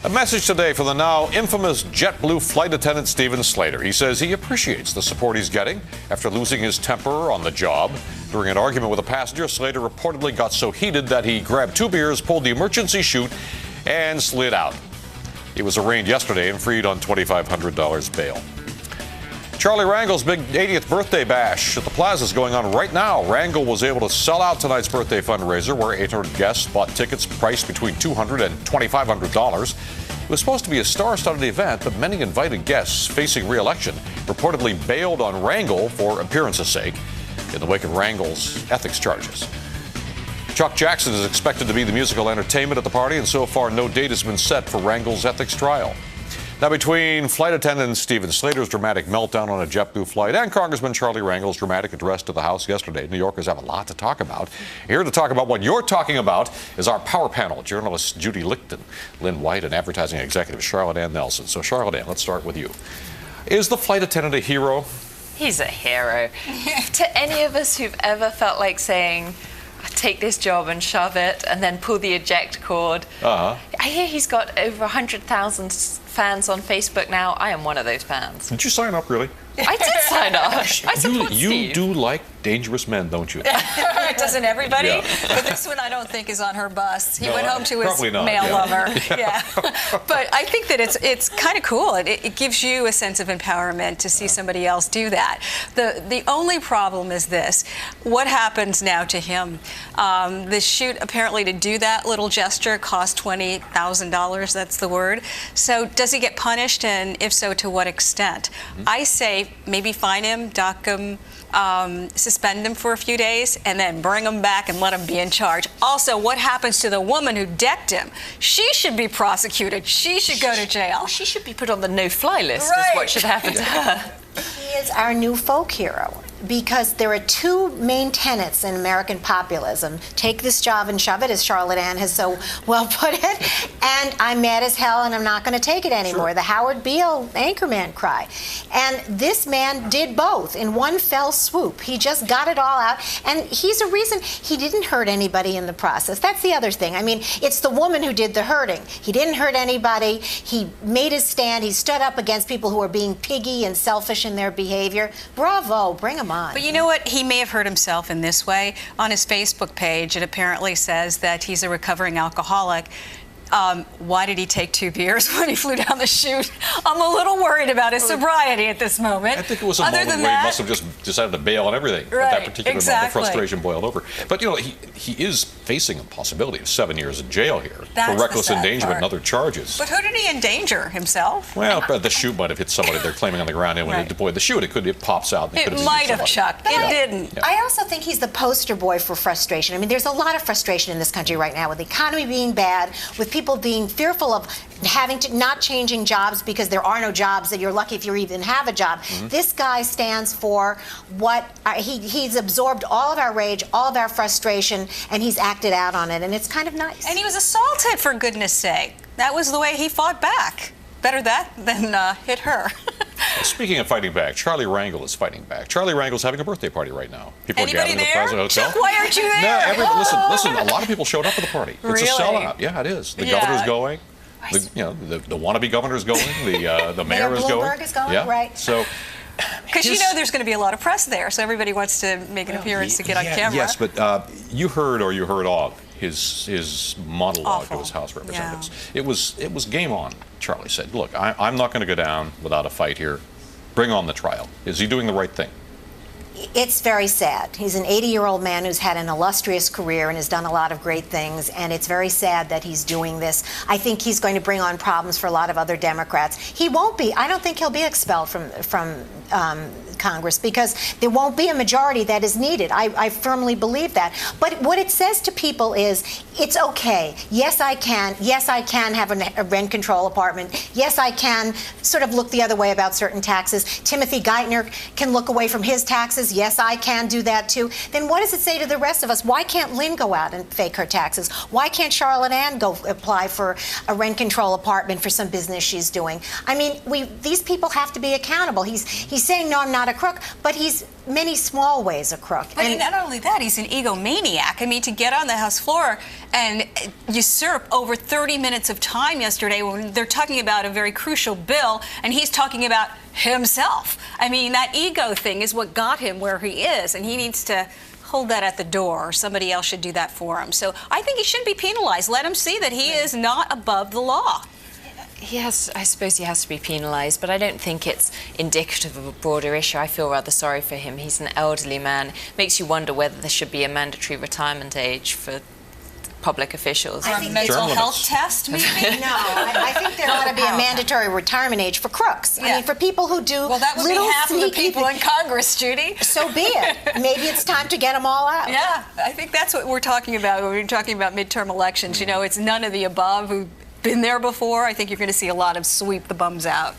A message today from the now infamous JetBlue flight attendant Steve Slater. He says he appreciates the support he's getting after losing his temper on the job. During an argument with a passenger, Slater reportedly got so heated that he grabbed 2 beers, pulled the emergency chute, and slid out. He was arraigned yesterday and freed on $2,500 bail. Charlie Rangel's big 80th birthday bash at the Plaza is going on right now. Rangel was able to sell out tonight's birthday fundraiser, where 800 guests bought tickets priced between $200 and $2,500. It was supposed to be a star-studded event, but many invited guests facing re-election reportedly bailed on Rangel for appearance's sake in the wake of Rangel's ethics charges. Chuck Jackson is expected to be the musical entertainment at the party, and so far no date has been set for Rangel's ethics trial. Now, between flight attendant Steve Slater's dramatic meltdown on a JetBlue flight and Congressman Charlie Rangel's dramatic address to the House yesterday, New Yorkers have a lot to talk about. Here to talk about what you're talking about is our power panel, journalists Judy Licht, Lynn White, and advertising executive Charlotte Ann Nelson. So, Charlotte Ann, let's start with you. Is the flight attendant a hero? He's a hero. To any of us who've ever felt like saying, take this job and shove it, and then pull the eject cord. I hear he's got over 100,000 fans on Facebook now. I am one of those fans. Did you sign up, really? I did sign up. I support you Steve. do like dangerous men, don't you? Doesn't everybody? Yeah. But this one I don't think is on her bus. He went home to his not, male lover. Yeah. But I think that it's kind of cool. It gives you a sense of empowerment to see somebody else do that. The only problem is this. What happens now to him? The shoot, apparently, to do that little gesture cost $20,000. That's the word. So does he get punished? And if so, to what extent? I say maybe fine him, dock him, suspend him for a few days, and then bring him back and let him be in charge. Also, what happens to the woman who decked him? She should be prosecuted. She should go to jail. She should be put on the no-fly list, Right. is what should happen to her. He is our new folk hero, because there are 2 main tenets in American populism. Take this job and shove it, as Charlotte Ann has so well put it, and I'm mad as hell and I'm not going to take it anymore. Sure. The Howard Beale Anchorman cry. And this man did both in one fell swoop. He just got it all out, and he's a reason he didn't hurt anybody in the process. That's the other thing. I mean, it's the woman who did the hurting. He didn't hurt anybody. He made his stand. He stood up against people who are being piggy and selfish in their behavior. Bravo, bring him on. But you know what? He may have hurt himself in this way. On his Facebook page, it apparently says that he's a recovering alcoholic. Why did he take 2 beers when he flew down the chute? I'm a little worried about his sobriety at this moment. I think it was a moment where he must have just decided to bail on everything. Right, At that particular moment, the exactly. frustration boiled over. But, you know, he is facing a possibility of 7 years in jail here That's for reckless the sad endangerment and part. other charges. But who did he endanger? Himself? Well, but the chute might have hit somebody they're claiming on the ground, and when Right. they deployed the chute, it pops out. And It could have might injured have, somebody. Chuck. It didn't. Yeah. I also think he's the poster boy for frustration. I mean, there's a lot of frustration in this country right now, with the economy being bad, with people being fearful of not changing jobs because there are no jobs, that you're lucky if you even have a job. This guy stands for what he's absorbed all of our rage, all of our frustration, and he's acted out on it, and it's kind of nice. And he was assaulted, for goodness sake. That was the way he fought back. Better that than hit her. Speaking of fighting back, Charlie Rangel is fighting back. Charlie Rangel's having a birthday party right now. People Anybody are gathering there? at the Plaza Hotel. Chuck, why aren't you there? No, listen. A lot of people showed up for the party. It's Really? a sellout. Yeah, it is. The Yeah. governor's going. The wannabe governor's going. The mayor is going. Bloomberg is going, yeah. right. So, Because you know there's going to be a lot of press there, so everybody wants to make an appearance to get on camera. Yes, but you heard of his monologue Awful. to his House representatives. Yeah. It was game on. Charlie said, "Look, I'm not going to go down without a fight here. Bring on the trial." Is he doing the right thing? It's very sad. He's an 80-year-old man who's had an illustrious career and has done a lot of great things, and it's very sad that he's doing this. I think he's going to bring on problems for a lot of other Democrats. He won't be. I don't think he'll be expelled from Congress, because there won't be a majority that is needed. I firmly believe that. But what it says to people is, it's okay. Yes, I can. Yes, I can have a rent control apartment. Yes, I can sort of look the other way about certain taxes. Timothy Geithner can look away from his taxes. Yes, I can do that too. Then what does it say to the rest of us? Why can't Lynn go out and fake her taxes? Why can't Charlotte Ann go apply for a rent control apartment for some business she's doing? I mean, these people have to be accountable. He's He's saying, no, I'm not a crook, but he's many small ways a crook. But not only that, he's an egomaniac. I mean, to get on the House floor and usurp over 30 minutes of time yesterday when they're talking about a very crucial bill, and he's talking about himself. I mean, that ego thing is what got him where he is, and he needs to hold that at the door, or somebody else should do that for him. So I think he shouldn't be penalized. Let him see that he is not above the law. Yes, I suppose he has to be penalised, but I don't think it's indicative of a broader issue. I feel rather sorry for him. He's an elderly man. Makes you wonder whether there should be a mandatory retirement age for public officials. Or a mental health test, maybe? No, I think there ought to be a mandatory retirement age for crooks. Yeah. I mean, for people who do well, that would be little half of the sneaky people in Congress, Judy. So be it. Maybe it's time to get them all out. Yeah, I think that's what we're talking about when we're talking about midterm elections. You know, it's none of the above who've been there before. I think you're going to see a lot of sweep the bums out.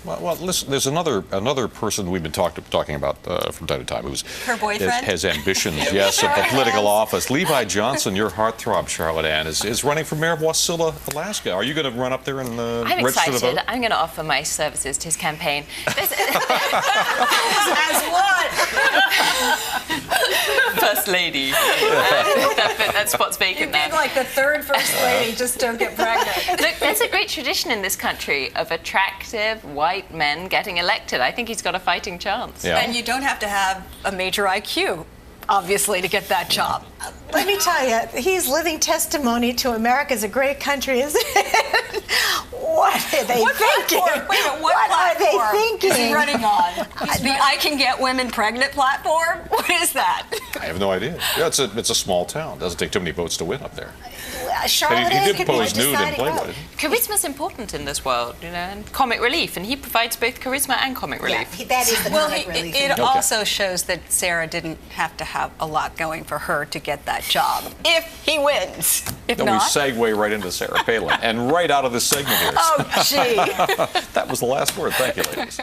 Well, listen, there's another person we've been talking about from time to time who's her boyfriend has ambitions, yes, of the political office. Levi Johnson, your heartthrob, Charlotte Ann, is running for mayor of Wasilla, Alaska. Are you going to run up there and I'm register to vote? excited. I'm going to offer my services to his campaign. As what? First lady. That spot's vacant now. You'd be like the third first lady, just don't get pregnant. Look, there's a great tradition in this country of attractive white men getting elected. I think he's got a fighting chance. Yeah. And you don't have to have a major IQ, obviously, to get that job. Let me tell you, he's living testimony to America's a great country, isn't it? What are they thinking? Platform? Wait a minute, what are they platform thinking? is he running on? The I Can Get Women Pregnant platform? What is that? I have no idea. Yeah, it's a small town. Doesn't take too many votes to win up there. Charlotte He Ann did could be pose nude in deciding vote. Playboy. Charisma's important in this world, you know, and comic relief, and he provides both charisma and comic relief. Yeah, that is the Well, comic relief. it also shows that Sarah didn't have to have a lot going for her to get that job. If he wins. If Then we not. segue right into Sarah Palin and right out of this segment here. Oh, gee. That was the last word. Thank you, ladies.